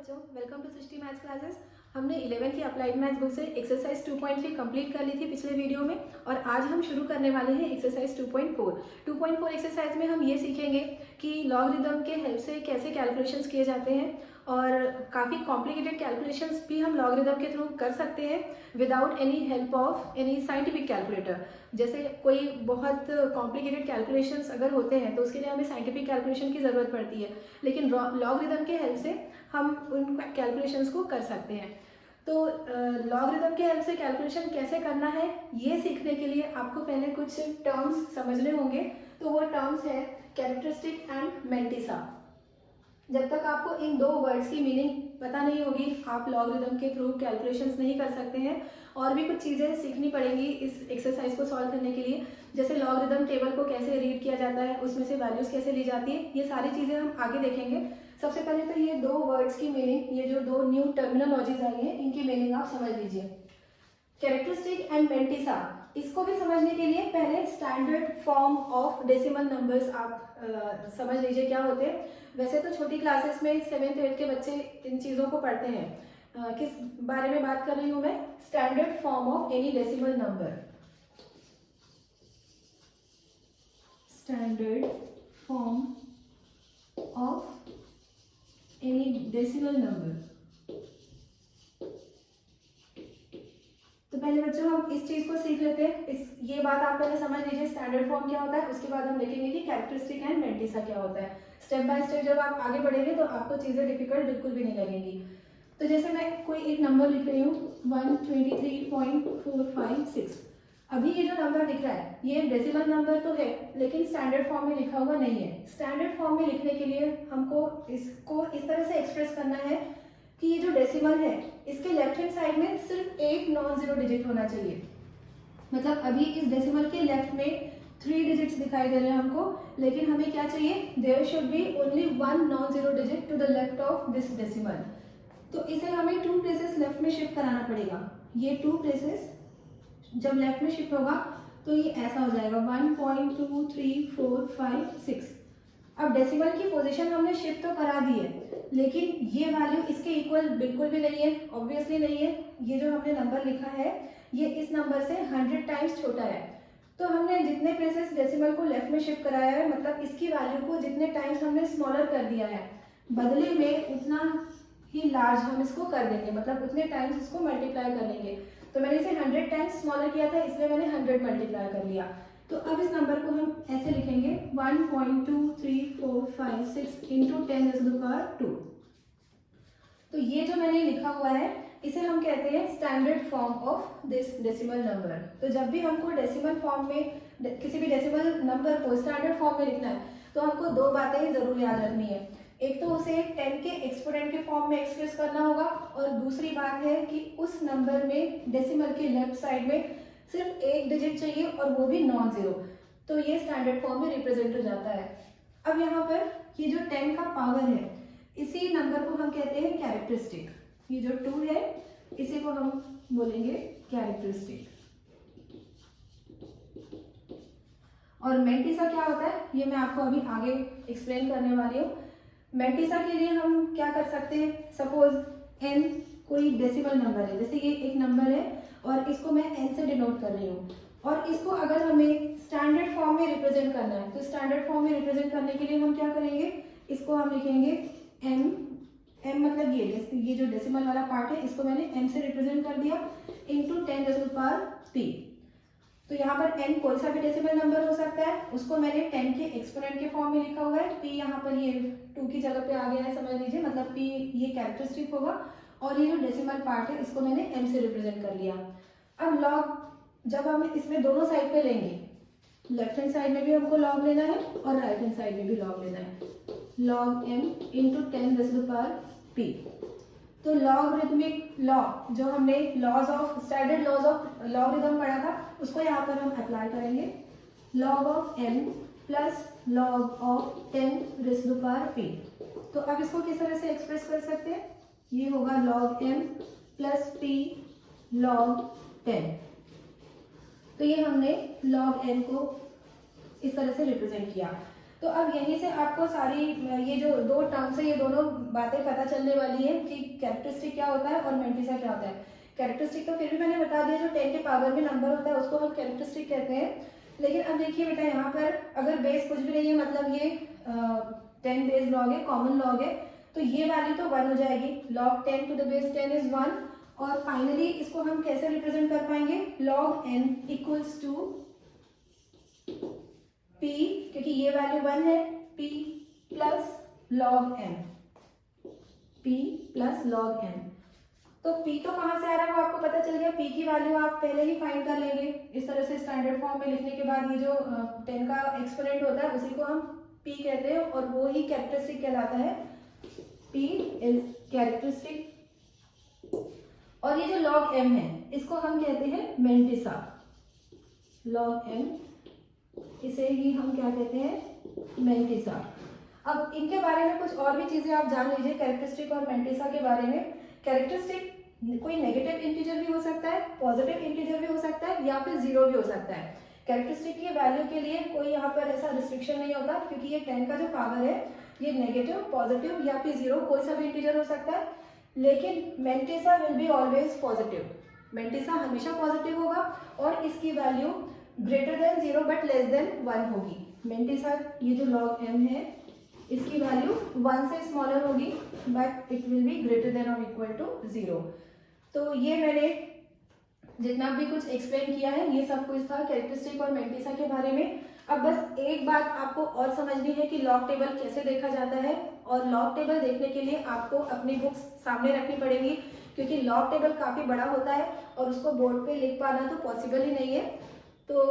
बच्चों, welcome to Srishti maths classes. हमने 11th की अप्लाइड मैथ्स बुक से एक्सरसाइज 2.3 कंप्लीट कर ली थी पिछले वीडियो में और आज हम शुरू करने वाले हैं एक्सरसाइज 2.4। 2.4 एक्सरसाइज में हम ये सीखेंगे कि लॉगरिदम के हेल्प से कैसे कैलकुलेशंस किए जाते हैं और काफ़ी कॉम्प्लिकेटेड कैलकुलेशंस भी हम लॉगरिदम के थ्रू कर सकते हैं without any help of any scientific calculator. जैसे कोई बहुत कॉम्प्लिकेटेड कैलकुलेशंस अगर होते हैं तो उसके लिए हमें साइंटिफिक कैलकुलेशन की ज़रूरत पड़ती है, लेकिन लॉगरिदम के हेल्प से हम उन कैलकुलेशंस को कर सकते हैं। तो लॉगरिदम के हेल्प से कैलकुलेशन कैसे करना है ये सीखने के लिए आपको पहले कुछ टर्म्स समझने होंगे। तो वो टर्म्स है कैरेक्टरिस्टिक एंड मैंटिसा। जब तक आपको इन दो वर्ड्स की मीनिंग पता नहीं होगी आप लॉगरिदम के थ्रू कैलकुलेशंस नहीं कर सकते हैं। और भी कुछ चीज़ें सीखनी पड़ेंगी इस एक्सरसाइज को सॉल्व करने के लिए, जैसे लॉगरिदम टेबल को कैसे रीड किया जाता है, उसमें से वैल्यूज़ कैसे ली जाती है, ये सारी चीज़ें हम आगे देखेंगे। सबसे पहले तो ये दो वर्ड्स की मीनिंग, ये जो दो न्यू टर्मिनोलॉजीज आई हैं इनकी मीनिंग आप समझ लीजिए। कैरेक्टरिस्टिक एंड मैंटिसा, इसको भी समझने के लिए पहले standard form of decimal numbers आप समझ लीजिए क्या होते हैं। वैसे तो छोटी क्लासेस में 7th 8th के बच्चे इन चीज़ों को पढ़ते हैं। किस बारे में बात कर रही हूँ मैं? Standard form of any decimal number. Standard form of any decimal number. तो पहले बच्चों हम इस चीज को सीख लेते हैं। ये बात आप पहले समझ लीजिए स्टैंडर्ड फॉर्म क्या होता है, उसके बाद हम देखेंगे कि कैरेक्टरिस्टिक एंड मैंटिसा क्या होता है। स्टेप बाय स्टेप जब आप आगे बढ़ेंगे तो आपको चीजें डिफिकल्ट बिल्कुल भी नहीं लगेंगी। तो जैसे मैं कोई एक नंबर लिख रही हूँ 123.456। अभी ये जो नंबर दिख रहा है ये डेसिमल नंबर तो है, लेकिन स्टैंडर्ड फॉर्म में लिखा हुआ नहीं है। स्टैंडर्ड फॉर्म में लिखने के लिए हमको इसको इस तरह से एक्सप्रेस करना है कि ये जो डेसिमल है इसके लेफ्ट हैंड साइड में सिर्फ एक नॉन जीरो डिजिट होना चाहिए। मतलब अभी इस डेसिमल के लेफ्ट में 3 डिजिट्स दिखाई दे रहे हैं हमको, लेकिन हमें क्या चाहिए? There should be only 1 non zero digit to the left of this decimal. तो इसे हमें 2 प्लेसेस लेफ्ट में शिफ्ट कराना पड़ेगा। ये 2 प्लेसेस जब लेफ्ट में शिफ्ट होगा तो ये ऐसा हो जाएगा 1.23456। अब डेसिमल की पोजीशन हमने शिफ्ट तो करा दी है, लेकिन ये वैल्यू इसके इक्वल बिल्कुल भी नहीं है, ऑब्वियसली नहीं है। ये जो हमने नंबर लिखा है ये इस नंबर से 100 टाइम्स छोटा है। तो हमने जितने प्लेसेस डेसिमल को लेफ्ट में शिफ्ट कराया है, मतलब इसकी वैल्यू को जितने टाइम्स हमने स्मॉलर कर दिया है, बदले में उतना ही लार्ज हम इसको कर देंगे, मतलब उतने टाइम्स इसको मल्टीप्लाई कर लेंगे। तो मैंने इसे 100 टाइम्स स्मॉलर किया था, इसलिए मैंने 100 मल्टीप्लाई कर लिया। तो अब इस नंबर को हम ऐसे लिखेंगे 1.23456 इंटू 10⁻²। तो ये जो मैंने लिखा हुआ है इसे हम कहते हैं standard form of this decimal number. तो जब भी हमको डेसिमल फॉर्म में किसी भी डेसिमल नंबर को स्टैंडर्ड फॉर्म में लिखना है तो हमको दो बातें जरूर याद रखनी है। एक तो उसे 10 के एक्सपोनेंट के फॉर्म में एक्सप्रेस करना होगा, और दूसरी बात है कि उस नंबर में डेसिमल के लेफ्ट साइड में सिर्फ एक डिजिट चाहिए और वो भी नॉन जीरो। तो ये स्टैंडर्ड फॉर्म में रिप्रेजेंट हो जाता है। अब यहाँ पर ये जो 10 का पावर है इसी नंबर को हम कहते हैं कैरेक्टरिस्टिक। ये जो 2 है इसी को हम बोलेंगे कैरेक्टरिस्टिक। और मैंटिसा क्या होता है ये मैं आपको अभी आगे एक्सप्लेन करने वाली हूँ। मैंटिसा के लिए हम क्या कर सकते हैं? सपोज n कोई डेसिमल नंबर है, जैसे ये एक नंबर है और इसको मैं n से डिनोट कर रही हूँ, और इसको अगर हमें स्टैंडर्ड फॉर्म में रिप्रेजेंट करना है तो स्टैंडर्ड फॉर्म में रिप्रेजेंट करने के लिए हम क्या करेंगे? इसको हम लिखेंगे m मतलब ये जो डेसिमल वाला पार्ट है इसको मैंने m से रिप्रेजेंट कर दिया इंटू 10⁻p। तो यहाँ पर n कोई सा भी डेसिमल नंबर हो सकता है, उसको मैंने 10 के एक्सपोनेंट के फॉर्म में लिखा हुआ है। p यहाँ पर ये 2 की जगह पे आ गया है, समझ लीजिए, मतलब p ये कैरेक्टरिस्टिक होगा, और ये जो डेसिमल पार्ट है इसको मैंने m से रिप्रेजेंट कर लिया। अब लॉग जब हम इसमें दोनों साइड पे लेंगे, लेफ्ट हैंड साइड में भी हमको लॉग लेना है और राइट हैंड साइड में भी लॉग लेना है, log m इंटू 10⁻p। तो लॉगरिथमिक लॉ जो हमने laws of standard laws of logarithm पढ़ा था उसको यहाँ पर हम अप्लाई करेंगे। log of m plus log of 10⁻p। तो अब इसको किस तरह से एक्सप्रेस कर सकते हैं? ये होगा log m plus p log 10। तो ये हमने log n को इस तरह से रिप्रेजेंट किया। तो अब यहीं से आपको सारी ये जो दो टर्म्स है, ये दोनों बातें पता चलने वाली है कि कैरेक्टरिस्टिक क्या होता है और मेंटिसा क्या होता है। कैरेक्टरिस्टिक तो फिर भी मैंने बता दिया, जो 10 के पावर में नंबर होता है उसको हम कैरेक्टरिस्टिक कहते हैं। लेकिन अब देखिए बेटा, यहाँ पर अगर बेस कुछ भी नहीं है, मतलब ये 10 बेस लॉग है, कॉमन लॉग है, तो ये वैल्यू तो 1 हो जाएगी। log 10 to the base 10 is 1। और फाइनली इसको हम कैसे रिप्रेजेंट कर पाएंगे, log n equals to p, क्योंकि ये वैल्यू 1 है, p plus log n, p plus log n। तो p तो कहाँ से आ रहा है वो आपको पता चल गया, p की वैल्यू आप पहले ही फाइंड कर लेंगे। इस तरह से स्टैंडर्ड फॉर्म में लिखने के बाद ये जो 10 का एक्सपोनेंट होता है उसी को हम p कहते हैं और वो ही कैरेक्टरिस्टिक कहलाता है। p is characteristic. और ये जो log m है इसको हम कहते हैं मेंटिसा। log m इसे ही हम क्या कहते हैं, मेंटिसा। अब इनके बारे में कुछ और भी चीजें आप जान लीजिए कैरेक्टरिस्टिक और मेंटिसा के बारे में। कैरेक्टरिस्टिक कोई नेगेटिव इंटीजर भी हो सकता है, पॉजिटिव इंटीजर भी हो सकता है, या फिर जीरो भी हो सकता है। कैरेक्टरिस्टिक की वैल्यू के लिए कोई यहाँ पर ऐसा रिस्ट्रिक्शन नहीं होता, क्योंकि ये 10 का जो पावर है ये नेगेटिव, पॉजिटिव या फिर जीरो कोई सा भी इंटीजर हो सकता है। लेकिन mantissa will be always positive. Mantissa हमेशा पॉजिटिव होगा और इसकी value greater than 0 but less than 1 होगी। मेंटिसा ये जो log m है इसकी वैल्यू 1 से स्मॉलर होगी but it will be greater than और इक्वल टू 0। तो ये मैंने जितना भी कुछ एक्सप्लेन किया है ये सब कुछ था कैरेक्टरिस्टिक और मेंटिसा के बारे में। अब बस एक बात आपको और समझनी है कि लॉग टेबल कैसे देखा जाता है, और लॉग टेबल देखने के लिए आपको अपनी बुक्स सामने रखनी पड़ेगी, क्योंकि लॉग टेबल काफ़ी बड़ा होता है और उसको बोर्ड पे लिख पाना तो पॉसिबल ही नहीं है। तो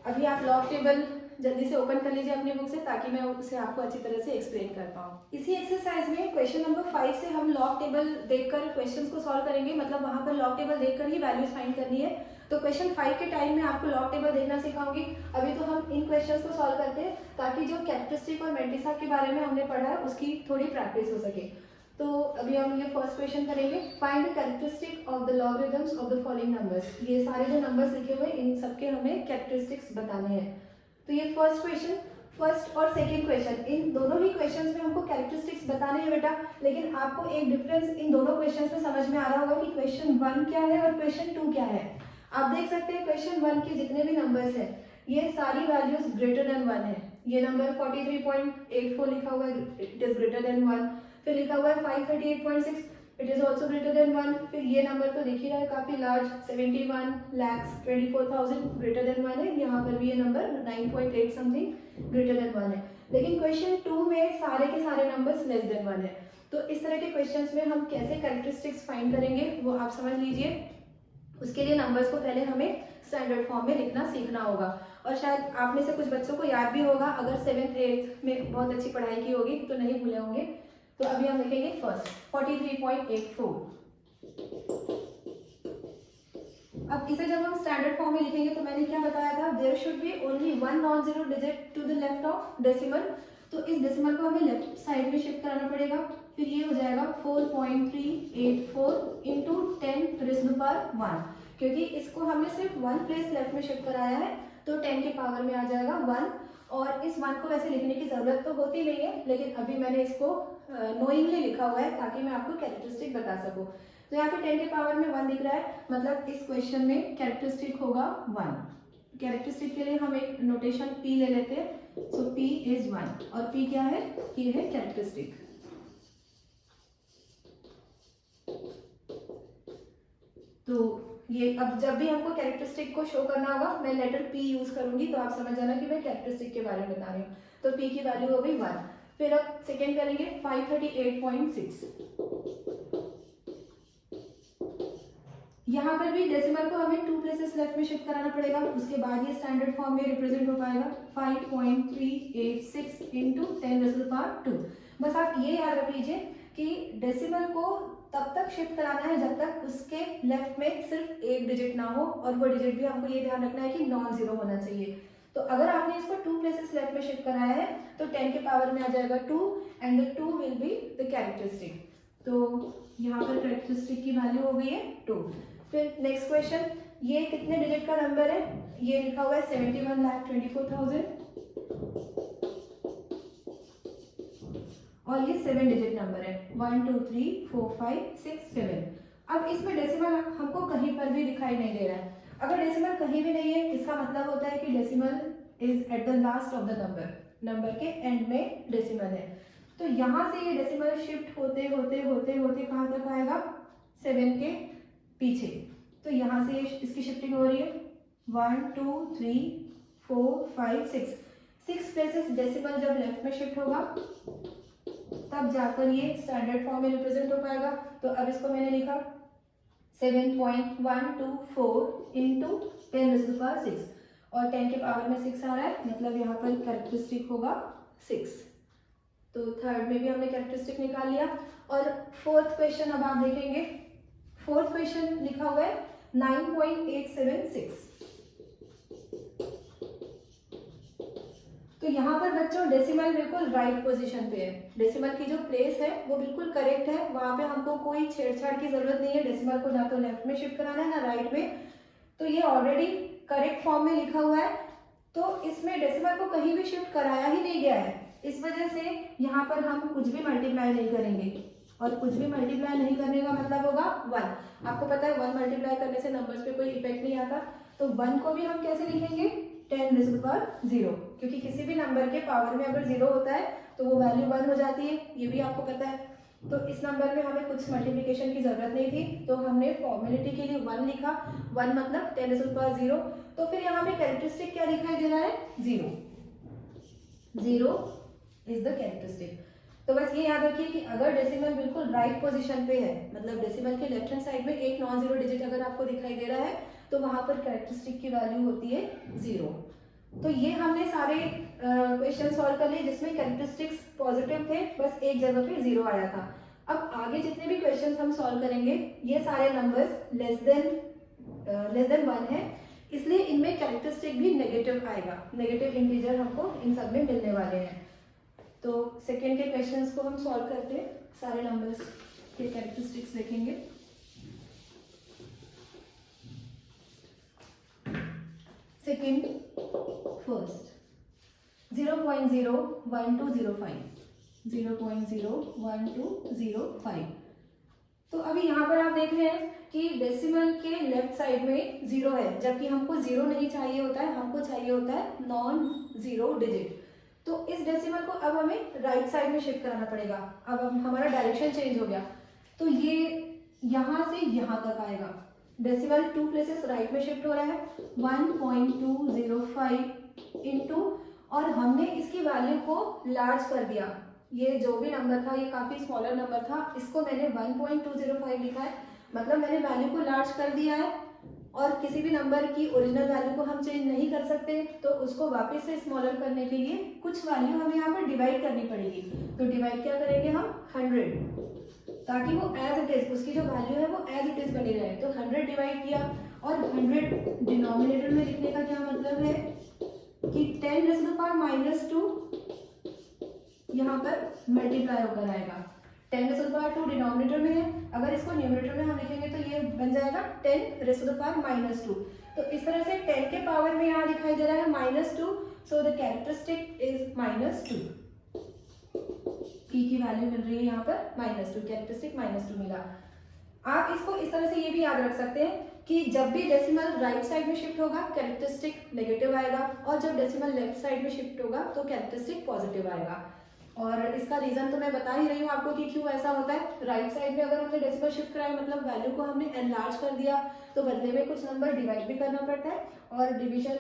अभी आप लॉग टेबल जल्दी से ओपन कर लीजिए अपनी बुक से, ताकि मैं उसे आपको अच्छी तरह से एक्सप्लेन कर पाऊँ। इसी एक्सरसाइज में क्वेश्चन नंबर 5 से हम लॉग टेबल देखकर क्वेश्चंस को सॉल्व करेंगे, मतलब वहां पर लॉग टेबल देखकर ही वैल्यूज फाइंड करनी है। तो क्वेश्चन 5 के टाइम में आपको लॉग टेबल देखना सिखाऊंगी। अभी तो हम इन क्वेश्चंस को सॉल्व करते हैं ताकि जो कैरेक्टरिस्टिक और मेंटिसा के बारे में हमने पढ़ा है उसकी थोड़ी प्रैक्टिस हो सके। तो अभी हम ये फर्स्ट क्वेश्चन करेंगे, find the characteristic of the logarithms of the following numbers. ये सारे जो नंबर्स लिखे हुए इन सबके हमें कैरेक्टरिस्टिक्स बताने हैं। तो ये फर्स्ट क्वेश्चन, फर्स्ट और सेकंड क्वेश्चन, इन दोनों ही क्वेश्चंस में हमको कैरेक्टरिस्टिक्स बताने हैं बेटा। लेकिन आपको एक डिफरेंस इन दोनों क्वेश्चंस में समझ में आ रहा होगा कि क्वेश्चन 1 क्या है और क्वेश्चन 2 क्या है। आप देख सकते हैं क्वेश्चन 1 के जितने भी नंबर्स हैं ये सारी वैल्यूज ग्रेटर देन 1 है। ये नंबर 43.84 लिखा हुआ है, इट इज ग्रेटर देन 1। फिर लिखा हुआ है 538.6, it is also greater than 1। फिर ये नंबर तो दिख ही रहा है काफी लार्ज, 71,24,000 ग्रेटर देन 1 है। यहाँ पर भी ये नंबर 9.8 समथिंग ग्रेटर देन 1 है। लेकिन क्वेश्चन 2 में सारे के सारे नंबर्स लेस देन 1 है। तो इस तरह के क्वेश्चंस में हम कैसे कैरेक्टरिस्टिक्स फाइंड करेंगे वो आप समझ लीजिए। उसके लिए नंबर्स को पहले हमें स्टैंडर्ड फॉर्म में लिखना सीखना होगा। और शायद आप में से कुछ बच्चों को याद भी होगा, अगर 7th 8th में बहुत अच्छी पढ़ाई की होगी तो नहीं भूले होंगे। तो अभी हम लिखेंगे फर्स्ट 43.84। अब इसे जब हम स्टैंडर्ड फॉर्म में लिखेंगे तो मैंने क्या बताया था, there should be only one non zero digit to the left of decimal. तो इस डेसिमल को हमें लेफ्ट साइड में शिफ्ट कराना पड़ेगा। फिर ये हो जाएगा 4.384 इंटू 10⁻⁻1, क्योंकि इसको हमने सिर्फ 1 प्लेस लेफ्ट में शिफ्ट कराया है तो 10 के पावर में आ जाएगा 1। और इस 1 को वैसे लिखने की जरूरत तो होती नहीं है, लेकिन अभी मैंने इसको नोइंगली लिखा हुआ है ताकि मैं आपको कैरेक्टरिस्टिक बता सकूं। तो यहाँ पे 10 के पावर में 1 दिख रहा है, मतलब इस क्वेश्चन में कैरेक्टरिस्टिक होगा 1। कैरेक्टरिस्टिक के लिए हम एक नोटेशन p ले लेते हैं। सो p इज 1 और p क्या है, ये है कैरेक्टरिस्टिक। तो ये अब जब भी हमको कैरेक्टरिस्टिक को शो करना होगा मैं लेटर p यूज करूंगी, तो आप समझ जाना कि मैं कैरेक्टरिस्टिक के बारे में बता रही हूँ। तो p की वैल्यू हो गई 1। फिर अब सेकेंड करेंगे 538.6। यहाँ पर भी डेसिमल को हमें 2 प्लेसेस लेफ्ट में शिफ्ट कराना पड़ेगा, उसके बाद ये स्टैंडर्ड फॉर्म में रिप्रेजेंट हो पाएगा 5.386 इंटू 10⁻²। बस आप ये याद रख लीजिए कि डेसिमल को तब तक शिफ्ट कराना है जब तक उसके लेफ्ट में सिर्फ एक डिजिट ना हो, और वो डिजिट भी हमको ये ध्यान रखना है कि नॉन जीरो होना चाहिए। तो अगर आपने इसको 2 प्लेसेस लेफ्ट में शिफ्ट कराया है तो 10 के पावर में आ जाएगा 2 and the 2 will be the characteristic. तो यहाँ पर कैरेक्टरिस्टिक की वैल्यू हो गई है 2। फिर नेक्स्ट क्वेश्चन, ये कितने डिजिट का नंबर है, ये लिखा हुआ है 71,24,000। और ये 7 डिजिट नंबर है, 1 2 3 4 5 6 7। अब इसमें डेसिमल हमको कहीं पर भी दिखाई नहीं दे रहा है। अगर डेसिमल कहीं भी नहीं है, इसका मतलब होता है कि decimal is at the last of the number, number के एंड में डेसिमल है। तो यहाँ से ये डेसिमल शिफ्ट होते होते होते होते कहाँ तक आएगा, 7 के पीछे। तो यहाँ से इसकी शिफ्टिंग हो रही है 1 2 3 4 5 6 प्लेसेस डेसिमल जब लेफ्ट में शिफ्ट होगा तब जाकर ये स्टैंडर्ड फॉर्म में रिप्रेजेंट हो पाएगा। तो अब इसको मैंने लिखा 7.124 इंटू 10⁻6 और 10 के पावर में 6 आ रहा है, मतलब यहाँ पर कैरेक्टरिस्टिक होगा 6। तो थर्ड में भी हमने कैरेक्टरिस्टिक निकाल लिया। और फोर्थ क्वेश्चन अब आप देखेंगे, फोर्थ क्वेश्चन लिखा हुआ है 9.876। तो यहाँ पर बच्चों डेसिमल बिल्कुल राइट पोजीशन पे है, डेसिमल की जो प्लेस है वो बिल्कुल करेक्ट है, वहां पे हमको कोई छेड़छाड़ की जरूरत नहीं है। डेसिमल को ना तो लेफ्ट में शिफ्ट कराना है ना राइट में, तो ये ऑलरेडी करेक्ट फॉर्म में लिखा हुआ है। तो इसमें डेसिमल को कहीं भी शिफ्ट कराया ही नहीं गया है, इस वजह से यहाँ पर हम कुछ भी मल्टीप्लाई नहीं करेंगे। और कुछ भी मल्टीप्लाई नहीं करने का मतलब होगा 1। आपको पता है 1 मल्टीप्लाई करने से नंबर्स पे कोई इफेक्ट नहीं आता। तो 1 को भी हम कैसे लिखेंगे, 10⁻0, क्योंकि किसी भी नंबर के पावर में अगर 0 होता है तो वो वैल्यू 1 हो जाती है, ये भी आपको पता है। तो इस नंबर में हमें कुछ मल्टीप्लिकेशन की जरूरत नहीं थी, तो हमने फॉर्मेलिटी के लिए 1 लिखा, 1 मतलब 10⁻0। तो फिर यहाँ पे कैरेक्टरिस्टिक क्या दिखाई दे रहा है, 0 इज द कैरेक्टरिस्टिक। तो बस ये याद रखिए कि अगर डेसिमल बिल्कुल राइट पोजीशन पे है, मतलब डेसिमल के लेफ्ट हैंड साइड में एक नॉन जीरो डिजिट अगर आपको दिखाई दे रहा है तो वहां पर कैरेक्टरिस्टिक की वैल्यू होती है 0। तो ये हमने सारे क्वेश्चन सॉल्व कर लिए जिसमें कैरेक्टरिस्टिक्स पॉजिटिव थे, बस एक जगह पे 0 आया था। अब आगे जितने भी क्वेश्चन हम सॉल्व करेंगे ये सारे नंबर्स लेस देन 1 है, इसलिए इनमें कैरेक्टरिस्टिक भी नेगेटिव आएगा, नेगेटिव इंटीजर हमको इन सब में मिलने वाले हैं। तो सेकेंड के क्वेश्चंस को हम सॉल्व करते हैं, सारे नंबर्स के कैरेक्टरिस्टिक्स देखेंगे। Second, first 0.01205, 0.01205। तो अभी यहाँ पर आप देख रहे हैं कि डेसिमल के लेफ्ट साइड में 0 है, जबकि हमको 0 नहीं चाहिए होता है, हमको चाहिए होता है नॉन जीरो डिजिट। तो इस डेसिमल को अब हमें राइट साइड में शिफ्ट कराना पड़ेगा। अब हमारा डायरेक्शन चेंज हो गया, तो ये यहाँ से यहाँ तक आएगा। डेसिमल 2 प्लेसेस राइट में शिफ्ट हो रहा है, 1.205 इंटू, और हमने इसकी वैल्यू को लार्ज कर दिया। ये जो भी नंबर था ये काफी स्मॉलर नंबर था, इसको मैंने 1.205 लिखा है, मतलब मैंने वैल्यू को लार्ज कर दिया है। और किसी भी नंबर की ओरिजिनल वैल्यू को हम चेंज नहीं कर सकते, तो उसको वापस से स्मॉलर करने के लिए कुछ वैल्यू हमें यहाँ पर डिवाइड करनी पड़ेगी। तो डिवाइड क्या करेंगे हम, 100, ताकि वो एज इट इज, उसकी जो वैल्यू है वो एज इट इज बनी रहे। तो 100 डिवाइड किया, और 100 डिनोमिनेटर में लिखने का क्या मतलब है कि 10⁻⁻2 यहाँ पर मल्टीप्लाई होकर आएगा। 10⁻2 डिनोमिनेटर में है, अगर इसको न्यूमरेटर में हम लिखेंगे तो ये बन जाएगा 10⁻⁻2। तो इस तरह से 10 के पावर में यहाँ दिखाई दे रहा है -2, so the characteristic is -2। p की वैल्यू मिल रही है यहाँ पर -2, कैरेक्टरिस्टिक -2 मिला। आप इसको इस तरह से ये भी याद रख सकते हैं कि जब भी डेसिमल राइट साइड में शिफ्ट होगा कैरेक्टरिस्टिक नेगेटिव आएगा, और जब डेसिमल लेफ्ट साइड में शिफ्ट होगा तो कैरेक्टरिस्टिक पॉजिटिव आएगा। और इसका रीजन तो मैं बता ही रही हूँ आपको कि क्यों ऐसा होता है। राइट साइड में अगर हमने डेसिमल शिफ्ट कराया, मतलब वैल्यू को हमने एनलार्ज कर दिया, तो बदले में कुछ नंबर डिवाइड भी करना पड़ता है, और डिवीजन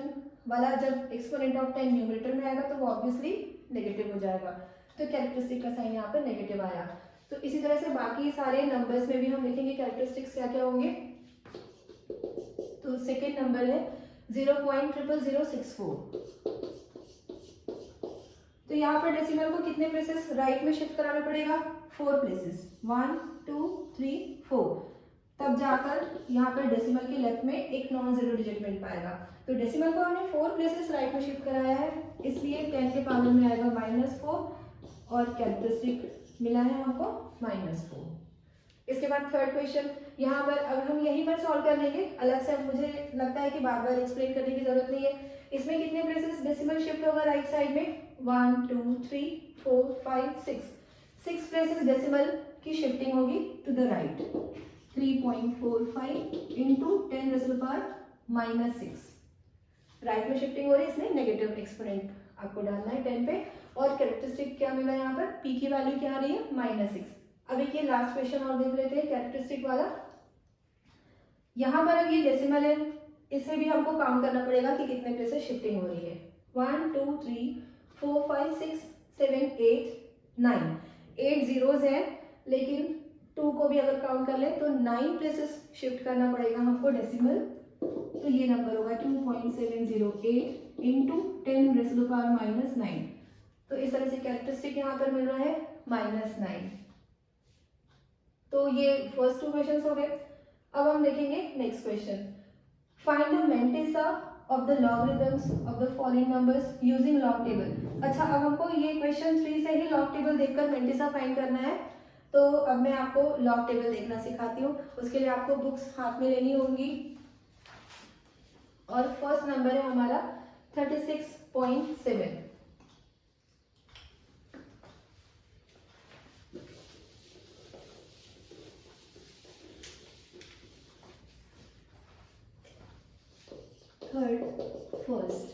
वाला जब एक्सपोनेंट ऑफ 10 न्यूमरेटर में आएगा तो वो ऑब्वियसली नेगेटिव हो जाएगा। तो कैरेक्टरिस्टिक का साइन यहाँ पर नेगेटिव आया। तो इसी तरह से बाकी सारे नंबर्स में भी हम लिखेंगे कैरेक्टरिस्टिक्स क्या क्या होंगे। तो सेकेंड नंबर है 0.00064। तो यहाँ पर डेसिमल को कितने प्लेसेस राइट में शिफ्ट कराना पड़ेगा, 4 प्लेसेस, 1 2 3 4, तब जाकर यहाँ पर डेसिमल के लेफ्ट में एक नॉन जीरो डिजिट मिल पाएगा। तो डेसिमल को हमने 4 प्लेसेस राइट में शिफ्ट कराया है, इसलिए 10 के पावर में आएगा -4, और कैरेक्टरिस्टिक मिला है हमको -4। इसके बाद थर्ड क्वेश्चन, यहाँ पर अब हम यहीं पर सॉल्व कर लेंगे, अलग से मुझे लगता है कि बार बार एक्सप्लेन करने की जरूरत नहीं है। इसमें कितने प्लेसेस डेसिमल शिफ्ट होगा राइट साइड में, 1 2 3 4 5 6, 6 प्लेसेस डेसिमल की शिफ्टिंग होगी to the right, 3.45 into 10⁻⁻6 right में शिफ्टिंग हो रही है, इसमें नेगेटिव एक्सपोनेंट आपको डालना है 10 पे। और कैरेक्टरिस्टिक क्या मिला यहाँ पर, p की वैल्यू क्या आ रही है -6। अब एक ये लास्ट क्वेश्चन और देख लेते हैं कैरेक्टरिस्टिक वाला। यहाँ पर अब ये डेसिमल है, इसे भी हमको काउंट करना पड़ेगा कि कितने प्लेसेस शिफ्टिंग हो रही है। 1 2 3 4 5 6 7 8 9, 8 जीरोज है, लेकिन 2 को भी अगर काउंट कर ले तो 9 प्लेसेस शिफ्ट करना पड़ेगा हमको डेसिमल। तो ये नंबर होगा 2.708 इंटू 10⁻⁻9। तो इस तरह से कैरेक्टरिस्टिक यहाँ पर मिल रहा है -9। तो ये फर्स्ट 2 क्वेश्चन हो गए। अब हम देखेंगे next question. Find the mantissa of the logarithms of the following numbers using log table. अच्छा, अब हमको ये क्वेश्चन 3 से ही लॉग टेबल देखकर मेंटिसा फाइंड करना है। तो अब मैं आपको लॉग टेबल देखना सिखाती हूँ। उसके लिए आपको बुक्स हाथ में लेनी होंगी और फर्स्ट नंबर है हमारा 36.7। Third first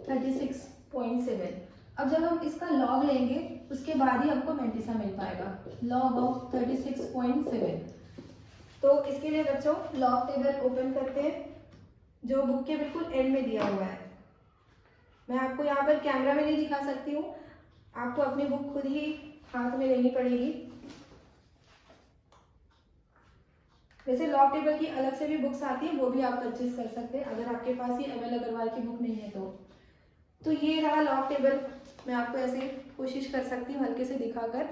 36.7। अब जब हम इसका लॉग लेंगे उसके बाद ही हमको मेंटिसा मिल पाएगा, लॉग ऑफ 36.7। तो इसके लिए बच्चों लॉग टेबल ओपन करते हैं जो बुक के बिल्कुल एंड में दिया हुआ है। मैं आपको यहाँ पर कैमरा में नहीं दिखा सकती हूँ, आपको अपनी बुक खुद ही हाथ में लेनी पड़ेगी। वैसे लॉग टेबल की अलग से भी बुक्स आती है, वो भी आप परचेज कर सकते हैं अगर आपके पास ये एम एल अग्रवाल की बुक नहीं है तो ये रहा लॉग टेबल। मैं आपको ऐसे कोशिश कर सकती हूँ हल्के से दिखाकर।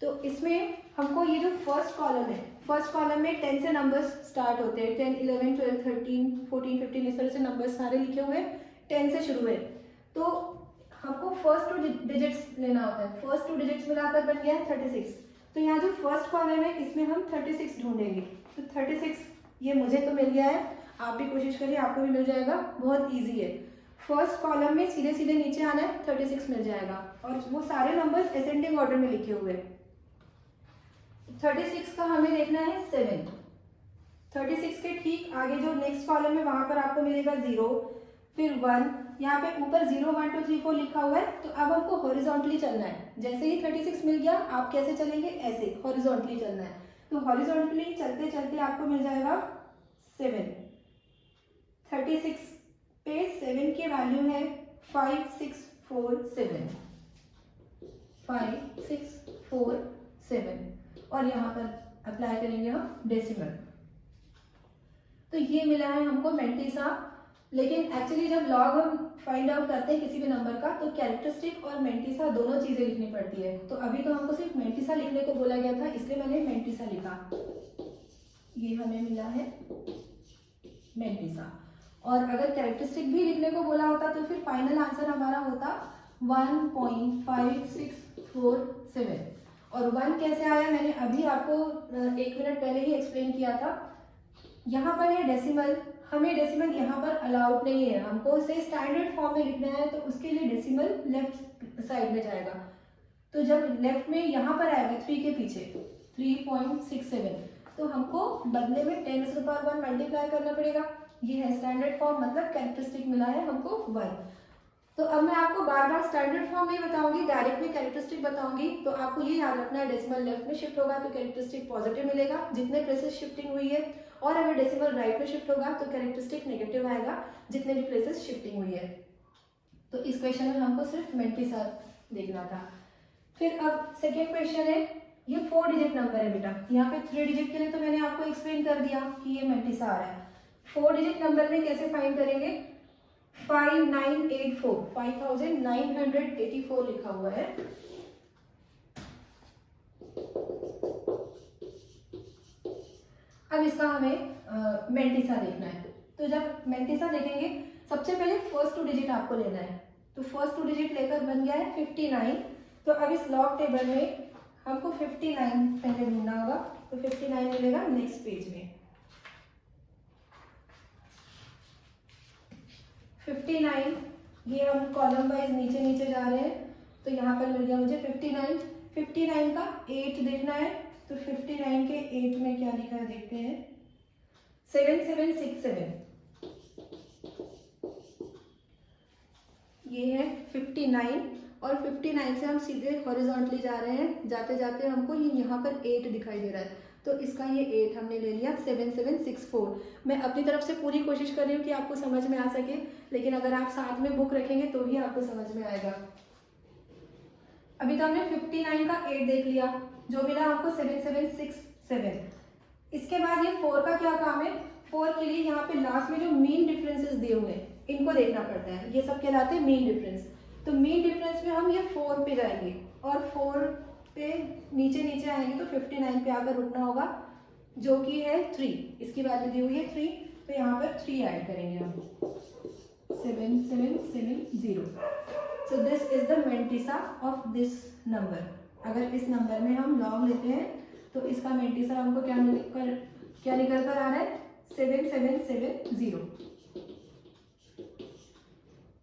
तो इसमें हमको ये जो फर्स्ट कॉलम है, फर्स्ट कॉलम में 10 से नंबर्स स्टार्ट होते हैं, 10 11 12 13 14 15 इस तरह से नंबर्स सारे लिखे हुए हैं, 10 से शुरू है। तो हमको फर्स्ट 2 डिजिट्स लेना होता है। फर्स्ट 2 डिजिट्स मिलाकर बन गया है 36। तो यहाँ जो फर्स्ट कॉलम है इसमें हम 36 ढूंढेंगे। तो 36 ये मुझे तो मिल गया है, आप भी कोशिश करिए आपको भी मिल जाएगा, बहुत ईजी है। फर्स्ट कॉलम में सीधे सीधे नीचे आना है, 36 मिल जाएगा और वो सारे नंबर्स असेंडिंग ऑर्डर में लिखे हुए हैं। 36 का हमें देखना है 7। 36 के ठीक आगे जो नेक्स्ट कॉलम है वहां पर आपको मिलेगा 0, फिर 1, यहाँ पे ऊपर 0 1 2 3 4 लिखा हुआ है। तो अब हमको हॉरिजॉन्टली चलना है। जैसे ही 36 मिल गया आप कैसे चलेंगे, ऐसे हॉरिजॉन्टली चलना है। तो हॉरिजॉन्टली चलते चलते आपको मिल जाएगा 7। 36 पे 7 की वैल्यू है 5647, 5647 और यहाँ पर अप्लाई करेंगे हम डेसिमल। तो ये मिला है हमको मेंटिसा। लेकिन एक्चुअली जब लॉग हम फाइंड आउट करते हैं किसी भी नंबर का तो कैरेक्टरिस्टिक और मेंटिसा दोनों चीजें लिखनी पड़ती है। तो अभी तो हमको सिर्फ मेंटिसा लिखने को बोला गया था, इसलिए मैंने मेंटिसा लिखा। ये हमें मिला है मेंटिसा। और अगर कैरेक्टरिस्टिक भी लिखने को बोला होता तो फिर फाइनल आंसर हमारा होता 1.5647। और 1 कैसे आया मैंने अभी आपको 1 मिनट पहले ही एक्सप्लेन किया था। यहाँ पर है डेसिमल, हमें डेसिमल यहाँ पर अलाउड नहीं है, हमको इसे स्टैंडर्ड फॉर्म में लिखना है। तो उसके लिए डेसिमल लेफ्ट साइड में जाएगा। तो जब लेफ्ट में यहाँ पर आएगा 3 के पीछे 3.67, तो हमको बदले में 10⁻1 मल्टीप्लाई करना पड़ेगा। ये है स्टैंडर्ड फॉर्म, मतलब कैरेक्टरिस्टिक मिला है हमको 1। तो अब मैं आपको बार बार स्टैंडर्ड फॉर्म में बताऊंगी, डायरेक्ट में कैरेक्टरिस्टिक बताऊंगी। तो आपको ये याद रखना है डेसिमल लेफ्ट में शिफ्ट होगा तो कैरेक्टरिस्टिक पॉजिटिव मिलेगा जितने प्लेसेस शिफ्टिंग हुई है, और अगर डेसिमल राइट में शिफ्ट होगा तो कैरेक्टरिस्टिक नेगेटिव आएगा जितने भी प्लेसेस शिफ्टिंग हुई है। तो इस क्वेश्चन में हमको सिर्फ मेंटिसा देखना था। फिर अब सेकेंड क्वेश्चन है, ये 4 डिजिट नंबर है बेटा। यहाँ पे 3 डिजिट के लिए तो मैंने आपको एक्सप्लेन कर दिया कि ये मेंटिसा आ रहा है। 4 डिजिट नंबर में कैसे फाइंड करेंगे, 5984 5984 लिखा हुआ है। अब इसका हमें मेंटिसा देखना है। तो जब मेंटिसा देखेंगे सबसे पहले फर्स्ट 2 डिजिट आपको लेना है। तो फर्स्ट 2 डिजिट लेकर बन गया है 59। तो अब इस लॉग टेबल में हमको 59 पहले ढूंढना होगा। तो 59 मिलेगा नेक्स्ट पेज में। 59 ये हम कॉलम वाइज नीचे नीचे जा रहे हैं। तो यहाँ पर मिल गया मुझे 59। 59 का 8 देखना है, तो 59 के 8 में क्या लिखा है देखते हैं, 7767। ये है 59 और 59 से हम सीधे हॉरिजॉन्टली जा रहे हैं, जाते जाते हमको ये यहाँ पर 8 दिखाई दे रहा है, तो इसका ये 8 हमने ले लिया 7764। मैं अपनी तरफ से पूरी कोशिश कर रही हूँ कि आपको समझ में आ सके, लेकिन अगर आप साथ में बुक रखेंगे तो ही आपको समझ में आएगा। अभी तो हमने 59 का 8 देख लिया, जो मिला आपको 7767। इसके बाद ये 4 का क्या काम है, 4 के लिए यहाँ पे लास्ट में जो मीन डिफरेंसेस दिए हुए हैं इनको देखना पड़ता है, ये सब कहलाते हैं मीन डिफरेंस। तो मीन डिफरेंस में हम ये 4 पे जाएंगे और 4 पे नीचे नीचे आएंगे तो 59 पे आकर रुकना होगा, जो कि है 3, इसकी वैल्यू दी हुई है 3, तो यहाँ पर 3 ऐड करेंगे हम, 7770। So this is the mantissa of this number. अगर इस नंबर में हम लॉग लेते हैं तो इसका मेंटिसा हमको क्या निकल कर आ रहा है, 7770।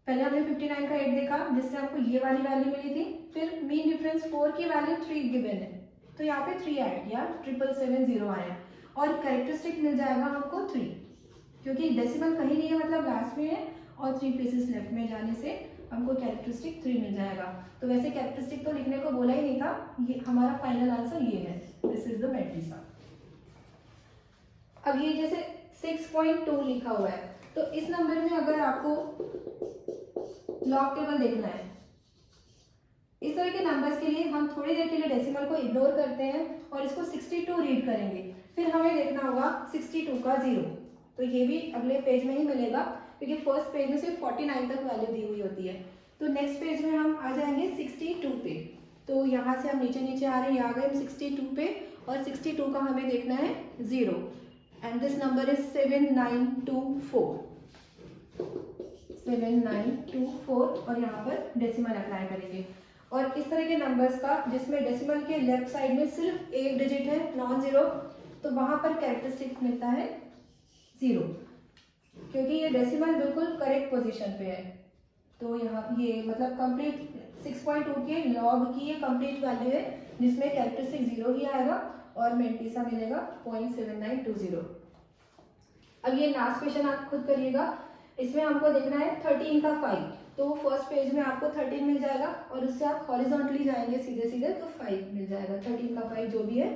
पहले हमने 59 का 8 देखा जिससे आपको ये वाली वैल्यू मिली थी, फिर मीन डिफरेंस 4 की वैल्यू 3 गिवन है, तो यहाँ पे 3 ऐड किया, 7770 आया, और कैरेक्टरिस्टिक मिल जाएगा हमको 3, क्योंकि डेसिमल कहीं नहीं है मतलब लास्ट में है, और 3 प्लेसेस लेफ्ट में जाने से हमको कैरेक्टरिस्टिक 3 मिल जाएगा। तो वैसे कैरेक्टरिस्टिक तो लिखने को बोला ही नहीं था, ये हमारा फाइनल आंसर ये है, दिस इज द मेंटिसा। अब ये जैसे 6.2 लिखा हुआ है, तो इस नंबर में अगर आपको लॉग टेबल देखना है, इस तरह के नंबर्स के लिए हम थोड़ी देर के लिए डेसिमल को इग्नोर करते हैं और इसको 62 रीड करेंगे, फिर हमें देखना होगा 62 का 0, तो ये भी अगले पेज में ही मिलेगा, क्योंकि फर्स्ट पेज में सिर्फ 49 तक वैल्यू दी हुई होती है। तो नेक्स्ट पेज में हम आ जाएंगे 62 पे, तो यहाँ से हम नीचे नीचे आ रहे हैं, आ गए हम 62 पे, और 62 का हमें देखना है 0, एंड दिस नंबर इज 7924, 7924, और यहाँ पर डेसिमल अप्लाई करेंगे। और इस तरह के नंबर्स का जिसमें डेसिमल के लेफ्ट साइड में सिर्फ एक डिजिट है नॉन जीरो, तो वहां पर कैरेक्टरिस्टिक मिलता है 0, क्योंकि ये डेसिमल बिल्कुल करेक्ट पोजीशन पे है। तो यहाँ ये मतलब कंप्लीट 6.2 के लॉग की ये कंप्लीट वैल्यू है, जिसमें कैरेक्टरिस्टिक 0 ही आएगा और मेंटिसा मिलेगा 0.7920। अब ये लास्ट क्वेश्चन आप खुद करिएगा, इसमें हमको देखना है 13 का 5, तो फर्स्ट पेज में आपको 13 मिल जाएगा और उससे आप हॉरिजॉन्टली जाएंगे सीधे सीधे तो 5 मिल जाएगा, 13 का 5 जो भी है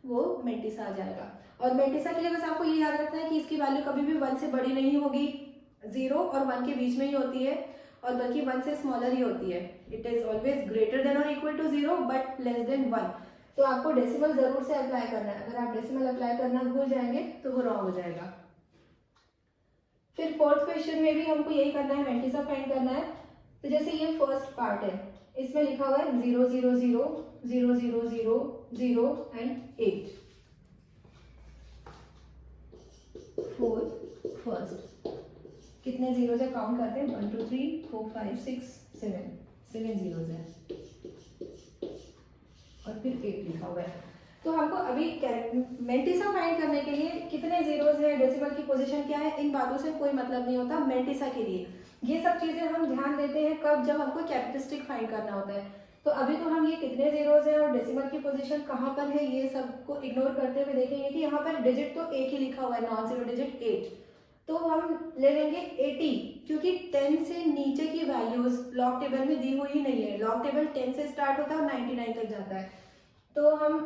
वो मेंटिसा आ जाएगा। और मेंटिसा के लिए बस आपको ये याद रखना है कि इसकी वैल्यू कभी भी 1 से बड़ी नहीं होगी, 0 और 1 के बीच में ही होती है, और बल्कि 1 से स्मॉलर ही होती है। It is always greater than और equal to 0 but less than 1। तो आपको डेसिमल जरूर से अप्लाई करना है, अगर आप डेसिमल अप्लाई करना भूल जाएंगे तो वो रॉन्ग हो जाएगा। फिर फोर्थ क्वेश्चन में भी हमको यही करना है, मेंटिसा फाइंड करना है। तो जैसे ये फर्स्ट पार्ट है, इसमें लिखा हुआ है 0 0 0 0 0 0 0 एंड 8, फर्स्ट कितने जीरो से काउंट करते हैं, 1 2 3 4 5 6 7 जीरोस है, और फिर 8 लिखा हुआ है। तो हमको अभी मेंटिसा फाइंड करने के लिए कितने जीरोस है, डेसिमल की पोजीशन क्या है, इन बातों से कोई मतलब नहीं होता मेंटिसा के लिए। ये सब चीजें हम ध्यान देते हैं कब, जब हमको कैरेक्टरिस्टिक फाइंड करना होता है। तो अभी तो हम ये कितने जीरोस है और डेसिमल की पोजीशन कहाँ पर है ये सब को इग्नोर करते हुए देखेंगे कि यहाँ पर डिजिट तो 1 ही लिखा हुआ है, नॉन जीरो डिजिट 8, तो हम ले लेंगे 80, क्योंकि 10 से नीचे की वैल्यूज लॉग टेबल में दी हुई ही नहीं है। लॉग टेबल 10 से स्टार्ट होता है और 99 तक जाता है, तो हम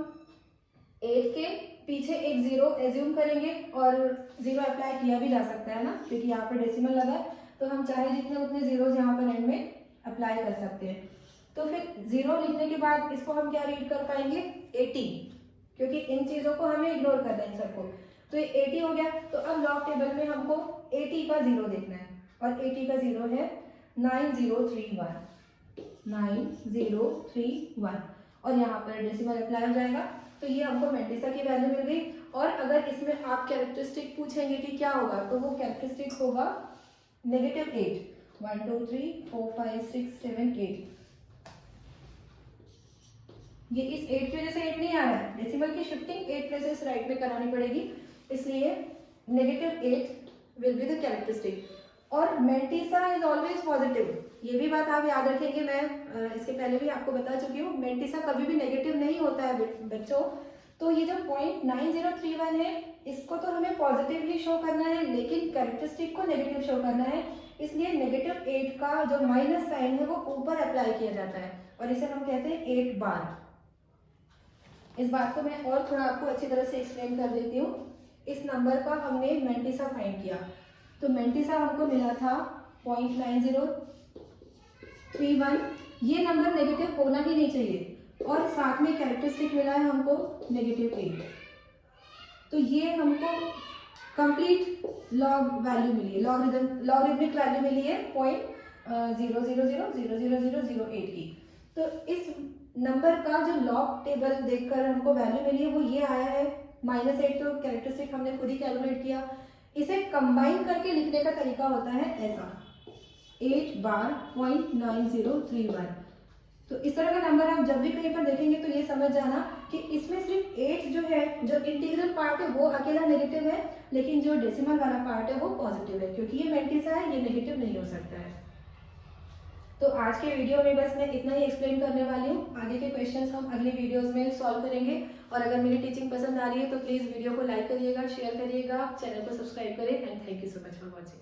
8 के पीछे एक 0 एज्यूम करेंगे, और 0 अप्लाई किया भी जा सकता है ना, क्योंकि यहाँ पर डेसिमल लगा है, तो हम चाहे जितने उतने जीरोस यहाँ पर एंड में अप्लाई कर सकते हैं। तो फिर 0 लिखने के बाद इसको हम क्या रीड कर पाएंगे, 80, क्योंकि इन चीजों को हमें इग्नोर करना है इन सबको। तो ये 80 हो गया, तो अब लॉग टेबल में हमको 80 का 0 देखना है, और 80 का 0 है 9031, 9031, और यहाँ पर डेसिमल अप्लाई हो जाएगा। तो ये हमको मेंटिसा की वैल्यू मिल गई। और अगर इसमें आप कैरेक्टरिस्टिक पूछेंगे कि क्या होगा, तो वो कैरेक्टरिस्टिक होगा -8, 1 2 3 4 5 6 7 8। ये इस 8 की वजह से 8 नहीं आ रहा है, डेसिमल की शिफ्टिंग 8 प्लेसेस राइट में करानी पड़ेगी, इसलिए -8 विल बी द कैरेक्टरिस्टिक। और मेंटिसा इज ऑलवेज पॉजिटिव, ये भी बात आप याद रखेंगे, मैं इसके पहले भी आपको बता चुकी हूँ, मेंटिसा कभी भी नेगेटिव नहीं होता है बच्चों। तो ये जो 0.9031 है इसको तो हमें पॉजिटिव ही शो करना है, लेकिन कैरेक्टरिस्टिक को नेगेटिव शो करना है, इसलिए -8 का जो माइनस साइन है वो ऊपर अप्लाई किया जाता है और इसे हम कहते हैं 8 बार। इस बात को मैं और थोड़ा आपको अच्छी तरह से एक्सप्लेन कर देती हूँ। इस नंबर का हमने मेंटिसा फाइंड किया, तो मेंटिसा हमको मिला था 0.9031। ये नंबर नेगेटिव होना ही नहीं चाहिए, और साथ में कैरेक्टरिस्टिक मिला है हमको -8। तो ये हमको कंप्लीट लॉग वैल्यू मिली है, लॉगरिदमिक वैल्यू मिली है 0.0000008 की। तो इस नंबर का जो लॉग टेबल देखकर हमको वैल्यू मिली है वो ये आया है -8। तो कैरेक्टरिस्टिक हमने खुद ही कैलकुलेट किया। इसे कंबाइन करके लिखने का तरीका होता है ऐसा, 8 बार 0.9031। तो इस तरह का नंबर आप जब भी कहीं पर देखेंगे तो ये समझ जाना कि इसमें सिर्फ 8 जो है, जो इंटीग्रल पार्ट है वो अकेला नेगेटिव है, लेकिन जो डेसिमल वाला पार्ट है वो पॉजिटिव है, क्योंकि ये मेंटिसा है, ये नेगेटिव नहीं हो सकता है। तो आज के वीडियो में बस मैं इतना ही एक्सप्लेन करने वाली हूँ। आगे के क्वेश्चंस हम अगले वीडियोस में सॉल्व करेंगे। और अगर मेरी टीचिंग पसंद आ रही है तो प्लीज़ वीडियो को लाइक करिएगा, शेयर करिएगा, चैनल को सब्सक्राइब करें, and thank you so much for watching.